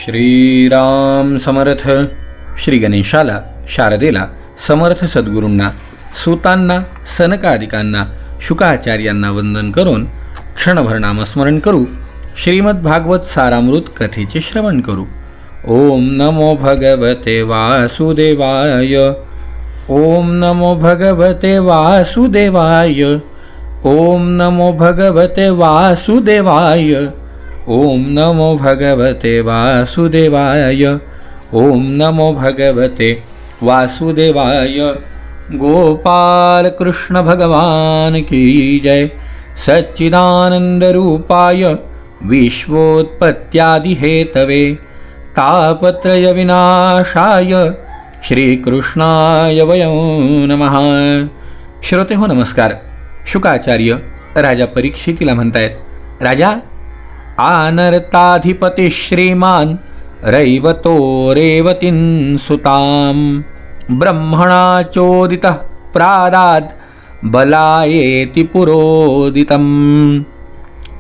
श्रीराम समर्थ. श्री गणेशाला, शारदेला, समर्थ सद्गुरूंना, सूतांना, सनकादिकांना, शुकाचार्यांना वंदन करून क्षणभर नामस्मरण करू. श्रीमद्भागवत सारामृत कथेचे श्रवण करू. ओम नमो भगवते वासुदेवाय. ओम नमो भगवते वासुदेवाय. ओम नमो भगवते वासुदेवाय. ओम नमो भगवते वासुदेवाय. ओम नमो भगवते वासुदेवाय. गोपाल कृष्ण भगवान की जय. सच्चिदानंद रूपाय विश्वोत्पत्त्यादि हेतवे तापत्रय विनाशाय श्रीकृष्णाय वयं नमः. श्रोते हो नमस्कार. शुकाचार्य राजा परीक्षितीला म्हणतायत, राजा, आनर्ताधिपती श्रीमान रैवतो रेवतीं सुताम ब्रह्मणा चोदितः प्रादाद बलायेति पुरोदितम.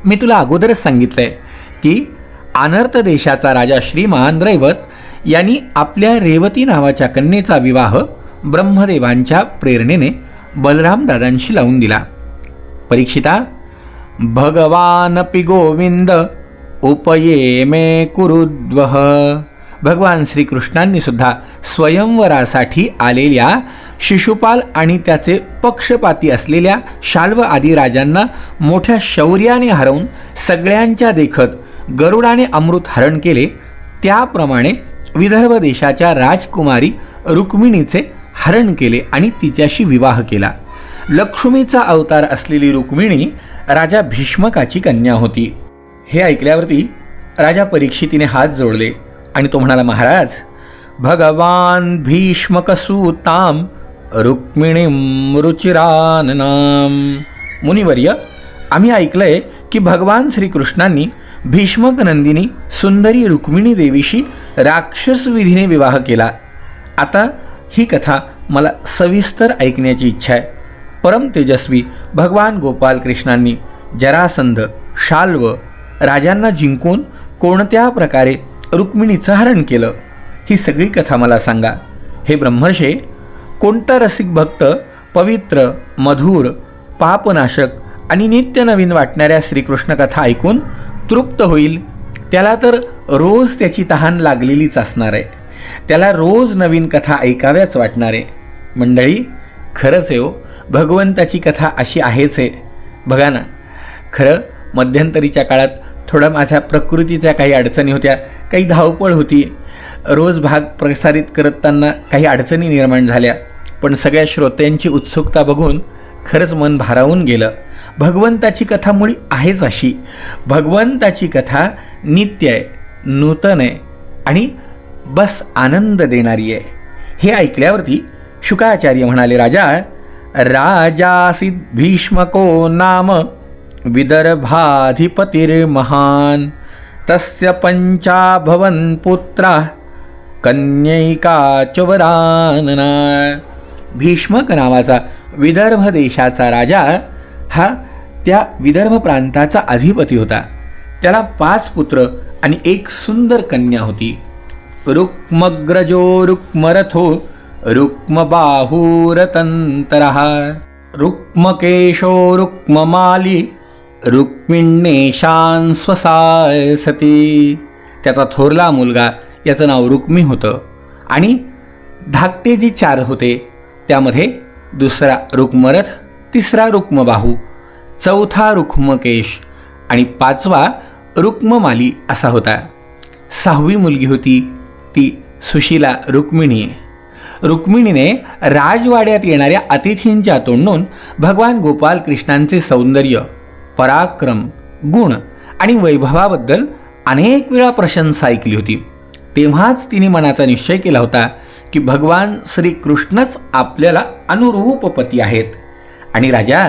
मी तुला अगोदरच सांगितलंय की आनर्त देशाचा राजा श्रीमान रैवत यांनी आपल्या रेवती नावाच्या कन्येचा विवाह ब्रह्मदेवांच्या प्रेरणेने बलराम दादांशी लावून दिला. परीक्षिता, भगवानपि गोविंद उपये मे कुरुद्वः. भगवान श्रीकृष्णांनी सुद्धा स्वयंवरासाठी आलेल्या शिशुपाल आणि त्याचे पक्षपाती असलेल्या शाल्व आदी राजांना मोठ्या शौर्याने हरवून सगळ्यांच्या देखत गरुडाने अमृत हरण केले. त्याप्रमाणे विदर्भ देशाच्या राजकुमारी रुक्मिणीचे हरण केले आणि तिच्याशी विवाह केला. लक्ष्मीचा अवतार असलेली रुक्मिणी राजा भीष्मकाची कन्या होती. हे ऐकल्यावरती राजा परीक्षितीने हात जोडले आणि तो म्हणाला, महाराज, भगवान भीष्मकसूताम रुक्मिणीं रुचिराननाम. मुनिवर्य, आम्ही ऐकलंय की भगवान श्रीकृष्णांनी भीष्मक नंदिनी सुंदरी रुक्मिणी देवीशी राक्षस विधीने विवाह केला. आता ही कथा मला सविस्तर ऐकण्याची इच्छा आहे. परम तेजस्वी भगवान गोपाल कृष्णांनी जरासंध, शाल्व राजांना जिंकून कोणत्या प्रकारे रुक्मिणीचं हरण केलं, ही सगळी कथा मला सांगा. हे ब्रह्मर्षे, कोणता रसिक भक्त पवित्र, मधुर, पापनाशक आणि नित्य नवीन वाटणाऱ्या श्रीकृष्ण कथा ऐकून तृप्त होईल, त्याला तर रोज त्याची तहान लागलेलीच असणार आहे. त्याला रोज नवीन कथा ऐकाव्याच वाटणार आहे. मंडळी, खरंच आहे हो, भगवंताची कथा अशी आहेच आहे. बघा ना, खरं मध्यंतरीच्या काळात थोडं माझ्या प्रकृतीच्या काही अडचणी होत्या, काही धावपळ होती, रोज भाग प्रसारित करताना काही अडचणी निर्माण झाल्या. पण सगळ्या श्रोत्यांची उत्सुकता बघून खरंच मन भारावून गेलं. भगवंताची कथा मुळी आहेच अशी. भगवंताची कथा नित्य आहे, नूतन आहे आणि बस आनंद देणारी आहे. हे ऐकल्यावरती शुकाचार्य म्हणाले, राजा, राजासी भीष्मको नाम विदर्भाधिपतिर्महान तस्य पंचाभवन पुत्रा कन्यैका च वरानना. भीष्मक नावाचा विदर्भ देशाचा राजा हा त्या विदर्भ प्रांताचा अधिपती होता. त्याला 5 पुत्र आणि 1 सुंदर कन्या होती. रुक्मग्रजो रुक्मरथो रुक्मबाहुरतंतरः रुक्मकेशो रुक्ममाली रुक्मिण्येषां स्वसाय सती. त्याचा थोरला मुलगा, याचं नाव रुक्मी होतं आणि धाकटे जे 4 होते त्यामध्ये दुसरा रुक्मरथ, तिसरा रुक्मबाहू, चौथा रुक्मकेश आणि 5वा रुक्ममाली असा होता. 6वी मुलगी होती ती सुशीला रुक्मिणी. रुक्मिणीने राजवाड्यात येणाऱ्या अतिथींच्या तोंडून भगवान गोपाल कृष्णांचे सौंदर्य, पराक्रम, गुण आणि वैभवाबद्दल अनेक वेळा प्रशंसा ऐकली होती. तेव्हाच तिने मनाचा निश्चय केला होता की भगवान श्रीकृष्णच आपल्याला अनुरूप पती आहेत. आणि राजा,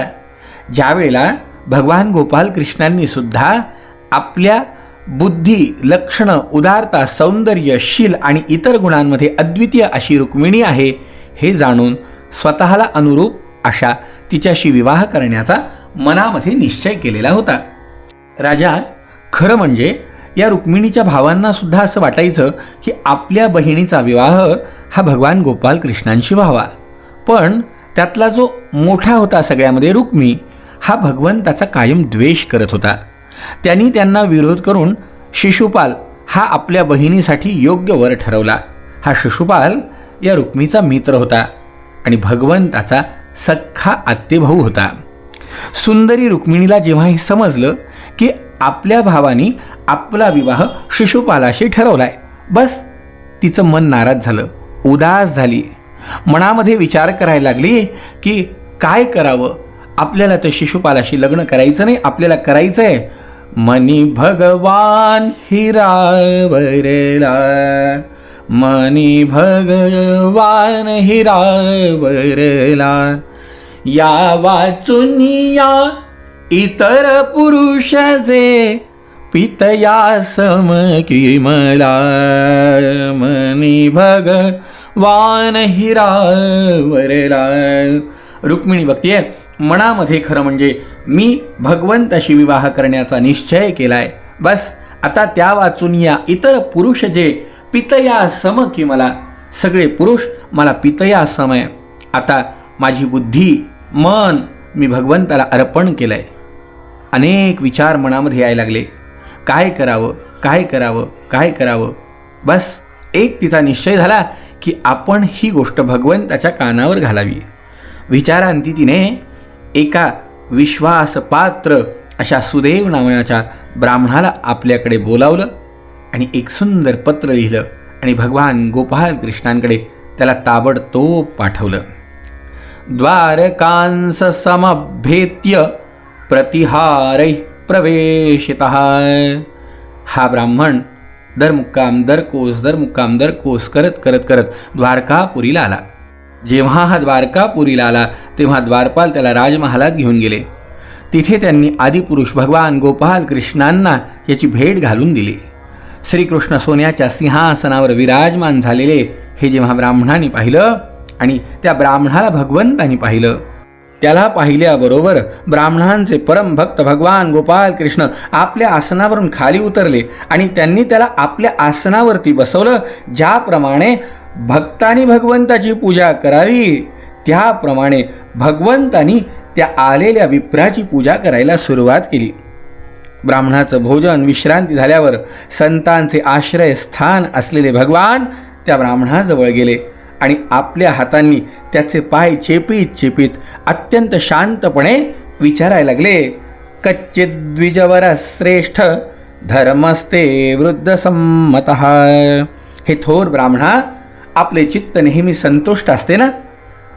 ज्यावेळेला भगवान गोपाल कृष्णांनी सुद्धा आपल्या बुद्धी, लक्षणं, उदारता, सौंदर्य, शील आणि इतर गुणांमध्ये अद्वितीय अशी रुक्मिणी आहे हे जाणून स्वतःला अनुरूप अशा तिच्याशी विवाह करण्याचा मनामध्ये निश्चय केलेला होता. राजा, खरं म्हणजे या रुक्मिणीच्या भावांना सुद्धा असं वाटायचं की आपल्या बहिणीचा विवाह हा भगवान गोपाल कृष्णांशी व्हावा. पण त्यातला जो मोठा होता सगळ्यामध्ये रुक्मी, हा भगवंताचा कायम द्वेष करत होता. त्यांनी त्यांना विरोध करून शिशुपाल हा आपल्या बहिणीसाठी योग्य वर ठरवला. हा शिशुपाल या रुक्मीचा मित्र होता आणि भगवंताचा सख्खा आत्तेभाऊ होता. सुंदरी रुक्मिणीला जेव्हा हे समजलं की आपल्या भावानी आपला विवाह शिशुपालाशी ठरवलाय, बस तिचं मन नाराज झालं, उदास झाली. मनामध्ये विचार करायला लागली की काय करावं, आपल्याला तर शिशुपालाशी लग्न करायचं नाही, आपल्याला करायचं आहे मनी भगवान हिरावरला, मनी भगवान हिरावरला, या वाचून या इतर पुरुष जे पितया सम किमला, मनी भगवान हिरावरला. रुक्मिणी बघतीये मनामध्ये खरं म्हणजे मी भगवंताशी विवाह करण्याचा निश्चय केलाय, बस आता त्या वाचून या इतर पुरुष जे पितया सम की मला, सगळे पुरुष मला पितया सम आहे. आता माझी बुद्धी मन मी भगवंताला अर्पण केलंय. अनेक विचार मनामध्ये यायला लागले, काय करावं काय करावं काय करावं. बस एक तिचा निश्चय झाला की आपण ही गोष्ट भगवंताच्या कानावर घालावी. विचारांती तिने एका विश्वासपात्र अशा सुदेव नावाच्या ब्राह्मणाला आपल्याकडे बोलावलं आणि एक सुंदर पत्र लिहिलं आणि भगवान गोपाल कृष्णांकडे त्याला ताबडतोब पाठवलं. द्वारकांस समभेत्य प्रतिहारै प्रवेशितः. हा ब्राह्मण दरमुक्काम दरकोस करत करत करत द्वारकापुरीला आला. जेव्हा हा द्वारकापुरीला आला तेव्हा द्वारपाल त्याला राजमहालात घेऊन गेले. तिथे त्यांनी आदिपुरुष भगवान गोपाल कृष्णांना याची भेट घालून दिली. श्रीकृष्ण सोन्याच्या सिंहासनावर विराजमान झालेले हे जेव्हा ब्राह्मणाने पाहिलं आणि त्या ब्राह्मणाला भगवंतानी पाहिलं, त्याला पाहिल्याबरोबर ब्राह्मणांचे परमभक्त भगवान गोपाल कृष्ण आपल्या आसनावरून खाली उतरले आणि त्यांनी त्याला आपल्या आसनावरती बसवलं. ज्याप्रमाणे भक्तांनी भगवंताची पूजा करावी त्याप्रमाणे भगवंतानी त्या आलेल्या विप्राची पूजा करायला सुरुवात केली. ब्राह्मणाचं भोजन विश्रांती झाल्यावर संतांचे आश्रयस्थान असलेले भगवान त्या ब्राह्मणाजवळ गेले आणि आपल्या हातांनी त्याचे पाय चेपीत चेपीत अत्यंत शांतपणे विचारायला लागले, कच्चित द्विजवर श्रेष्ठ धर्मस्ते वृद्ध संमतः. हे थोर ब्राह्मणा, आपले चित्त नेहमी संतुष्ट असते ना?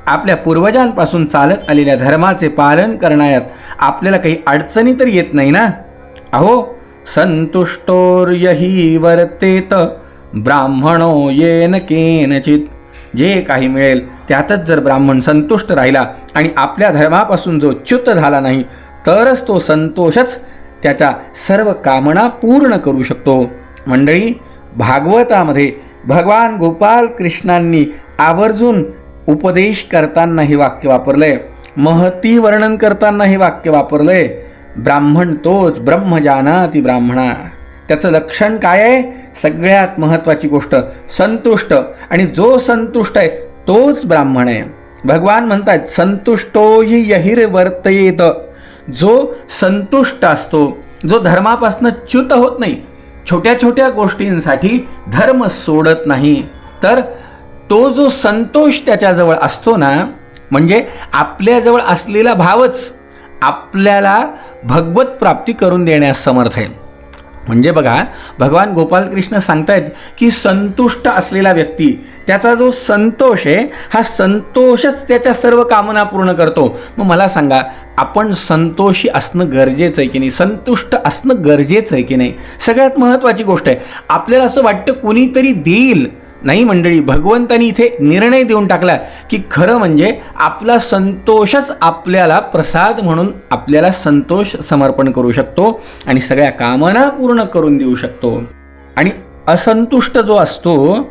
आपल्या पूर्वजांपासून चालत आलेल्या धर्माचे पालन करण्यात आपल्याला काही अडचणी तर येत नाही ना? अहो संतुष्टोर्यही वर्तेत ब्राह्मणो येन केनचित. जे काही मिळेल त्यातच जर ब्राह्मण संतुष्ट राहिला आणि आपल्या धर्मापासून जो च्युत झाला नाही तरच तो संतोषच त्याच्या सर्व कामना पूर्ण करू शकतो. मंडळी, भागवतामध्ये भगवान गोपाल कृष्णांनी आवर्जून उपदेश करताना हे वाक्य वापरलंय, महती वर्णन करताना हे वाक्य वापरलंय, ब्राह्मण तोच ब्रह्म जानाति ब्राह्मणा. त्याचं लक्षण काय आहे? सगळ्यात महत्त्वाची गोष्ट संतुष्ट, आणि जो संतुष्ट आहे तोच ब्राह्मण आहे. भगवान म्हणतात संतुष्टो हि यहिर वर्तयेत. जो संतुष्ट असतो, जो धर्मापासून च्युत होत नाही, छोट्या छोट्या गोष्टींसाठी धर्म सोडत नाही, तर तो जो संतोष त्याच्याजवळ असतो ना, म्हणजे आपल्याजवळ असलेला भावच आपल्याला भगवत प्राप्ती करून देण्यास समर्थ आहे. म्हणजे बघा, भगवान गोपालकृष्ण सांगतायत की संतुष्ट असलेला व्यक्ती, त्याचा जो संतोष आहे हा संतोषच त्याच्या सर्व कामना पूर्ण करतो. मग मला सांगा, आपण संतोषी असणं गरजेचं आहे की नाही? संतुष्ट असणं गरजेचं आहे की नाही? सगळ्यात महत्त्वाची गोष्ट आहे. आपल्याला असं वाटतं कोणीतरी देईल, नाही मंडळी, भगवंतानी इथे निर्णय देऊन टाकला की खरं म्हणजे आपला संतोषच आपल्याला प्रसाद म्हणून आपल्याला संतोष समर्पण करू शकतो आणि सगळ्या कामना पूर्ण करून देऊ शकतो. आणि असंतुष्ट जो असतो,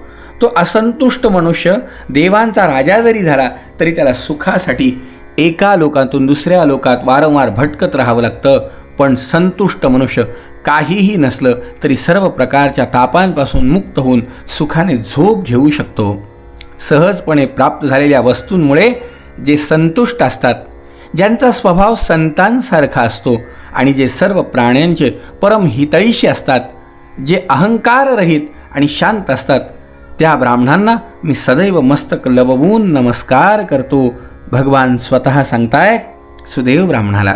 तो असंतुष्ट मनुष्य देवांचा राजा जरी झाला तरी त्याला सुखासाठी एका लोकातून दुसऱ्या लोकात वारंवार भटकत राहावं लागतं. पण संतुष्ट मनुष्य काहीही नसलं तरी सर्व प्रकारच्या तापांपासून मुक्त होऊन सुखाने झोप घेऊ शकतो. सहजपणे प्राप्त झालेल्या वस्तूंमुळे जे संतुष्ट असतात, ज्यांचा स्वभाव संतांसारखा असतो आणि जे सर्व प्राण्यांचे परमहितैषी असतात, जे अहंकाररहित आणि शांत असतात, त्या ब्राह्मणांना मी सदैव मस्तक लववून नमस्कार करतो. भगवान स्वतः सांगतायत सुदेव ब्राह्मणाला,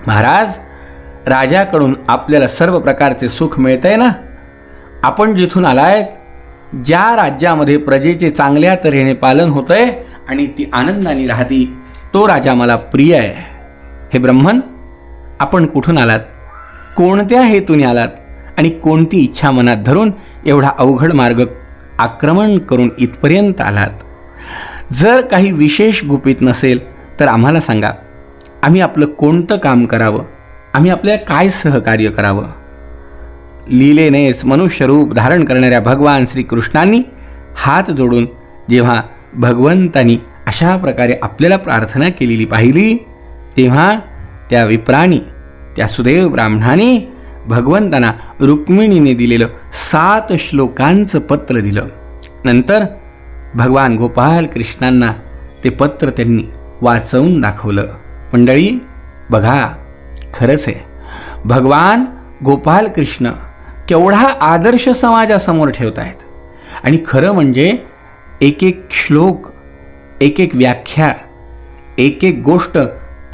महाराज, राजाकडून आपल्याला सर्व प्रकारचे सुख मिळतंय ना. आपण जिथून आलायत, ज्या राज्यामध्ये प्रजेचे चांगल्या तऱ्हेने पालन होतंय आणि ती आनंदाने राहती, तो राजा मला प्रिय आहे. हे ब्राह्मण, आपण कुठून आलात, कोणत्या हेतूने आलात आणि कोणती इच्छा मनात धरून एवढा अवघड मार्ग आक्रमण करून इथपर्यंत आलात? जर काही विशेष गुपित नसेल तर आम्हाला सांगा. आम्ही आपलं कोणतं काम करावं, आम्ही आपल्याला काय सहकार्य करावं? लीलेनेच मनुष्यरूप धारण करणाऱ्या भगवान श्रीकृष्णांनी हात जोडून जेव्हा भगवंतांनी अशा प्रकारे आपल्याला प्रार्थना केलेली पाहिली, तेव्हा त्या विप्राणी, त्या सुदेव ब्राह्मणाने भगवंतांना रुक्मिणीने दिलेलं 7 श्लोकांचं पत्र दिलं. नंतर भगवान गोपाल कृष्णांना ते पत्र त्यांनी वाचवून दाखवलं. मंडळी बघा, खरंच आहे, भगवान गोपाल कृष्ण केवढा आदर्श समाजासमोर ठेवत आहेत. आणि खरं म्हणजे एक एक श्लोक, एक एक व्याख्या, एक एक गोष्ट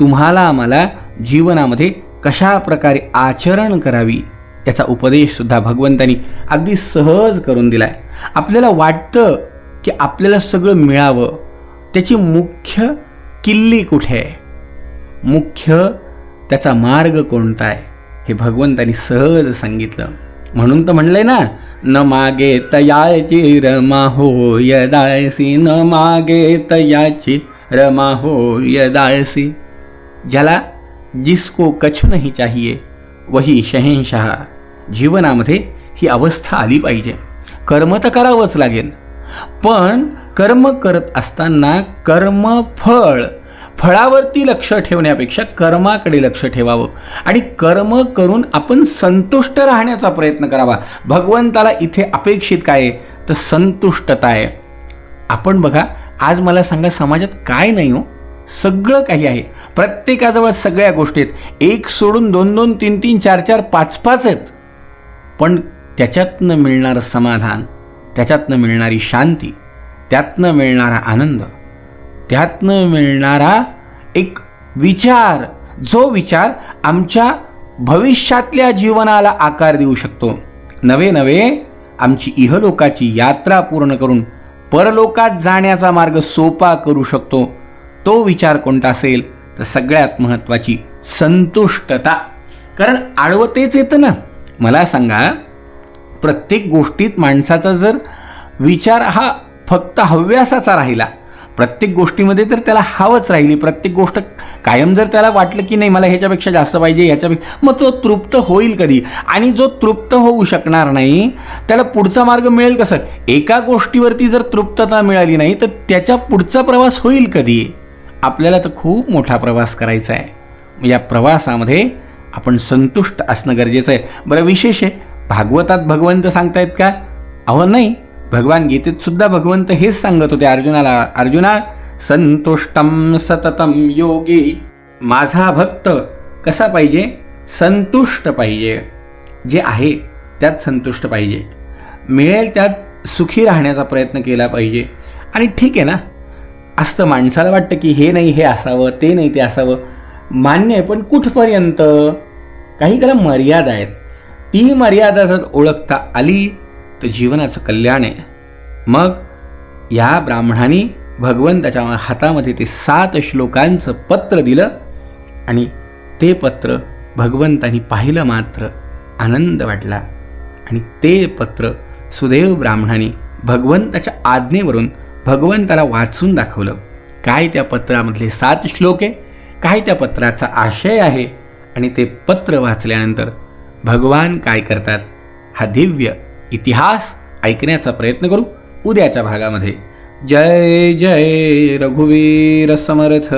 तुम्हाला आम्हाला जीवनामध्ये कशा प्रकारे आचरण करावी याचा उपदेशसुद्धा भगवंतांनी अगदी सहज करून दिला आहे. आपल्याला वाटतं की आपल्याला सगळं मिळावं, त्याची मुख्य किल्ली कुठे आहे, मुख्य त्याचा मार्ग कोणता आहे, हे भगवंतांनी सहज सांगितलं. म्हणून तर म्हणलंय ना, न मागे तयाची रमा हो यदायसी, न मागे तयाची रमा हो यदायसी. ज्याला जिसको कछु नहीं चाहिए वही शहंशाह. जीवनामध्ये ही अवस्था आली पाहिजे. कर्म तर करावंच लागेल, पण कर्म करत असताना कर्मफळ, फळावरती लक्ष ठेवण्यापेक्षा कर्माकडे लक्ष ठेवावं आणि कर्म करून आपण संतुष्ट राहण्याचा प्रयत्न करावा. भगवंताला इथे अपेक्षित काय आहे, तर संतुष्टता आहे. आपण बघा, आज मला सांगा, समाजात काय नाही हो, सगळं काही आहे. प्रत्येकाजवळ सगळ्या गोष्टी आहेत. एक सोडून 2-2, 3-3, 4-4, 5-5 आहेत. पण त्याच्यातनं मिळणारं समाधान, त्याच्यातनं मिळणारी शांती, त्यातनं मिळणारा आनंद, त्यातनं मिळणारा एक विचार, जो विचार आमच्या भविष्यातल्या जीवनाला आकार देऊ शकतो. नवे नवे आमची इहलोकाची यात्रा पूर्ण करून परलोकात जाण्याचा मार्ग सोपा करू शकतो. तो विचार कोणता असेल, तर सगळ्यात महत्त्वाची संतुष्टता. कारण आडवतेच येतं ना. मला सांगा, प्रत्येक गोष्टीत माणसाचा जर विचार हा फक्त हव्यासाचा राहिला, प्रत्येक गोष्टीमध्ये तर त्याला हवंच राहिली, प्रत्येक गोष्ट कायम जर त्याला वाटलं की नाही मला ह्याच्यापेक्षा जास्त पाहिजे, ह्याच्यापेक्षा, मग तो तृप्त होईल कधी? आणि जो तृप्त होऊ शकणार नाही त्याला पुढचा मार्ग मिळेल कसं? एका गोष्टीवरती जर तृप्तता मिळाली नाही तर त्याच्या पुढचा प्रवास होईल कधी? आपल्याला तर खूप मोठा प्रवास करायचा आहे. या प्रवासामध्ये आपण संतुष्ट असणं गरजेचं आहे. बरं, विशेष आहे, भागवतात भगवंत सांगतायत का? अहो नाही, भगवान गीतेत सुद्धा भगवंत हेच सांगत होते अर्जुनाला, अर्जुना संतुष्टम सततम योगी. माझा भक्त कसा पाहिजे? संतुष्ट पाहिजे. जे आहे त्यात संतुष्ट पाहिजे, मिळेल त्यात सुखी राहण्याचा प्रयत्न केला पाहिजे. आणि ठीक आहे ना, असतं माणसाला वाटतं की हे नाही हे असावं, ते नाही ते असावं, मान्य आहे, पण कुठपर्यंत? काही त्याला मर्यादा आहेत. ती मर्यादा जर ओळखता आली तर जीवनाचं कल्याण आहे. मग या ब्राह्मणाने भगवंताच्या हातामध्ये ते 7 श्लोकांचं पत्र दिलं आणि ते पत्र भगवंतानी पाहिलं, मात्र आनंद वाटला. आणि ते पत्र सुदेव ब्राह्मणाने भगवंताच्या आज्ञेवरून भगवंताला वाचून दाखवलं. काय त्या पत्रामधले 7 श्लोक आहे, काय त्या पत्राचा आशय आहे, आणि ते पत्र वाचल्यानंतर भगवान काय करतात, हा दिव्य इतिहास ऐकण्याचा प्रयत्न करू उद्याच्या भागामध्ये. जय जय रघुवीर समर्थ.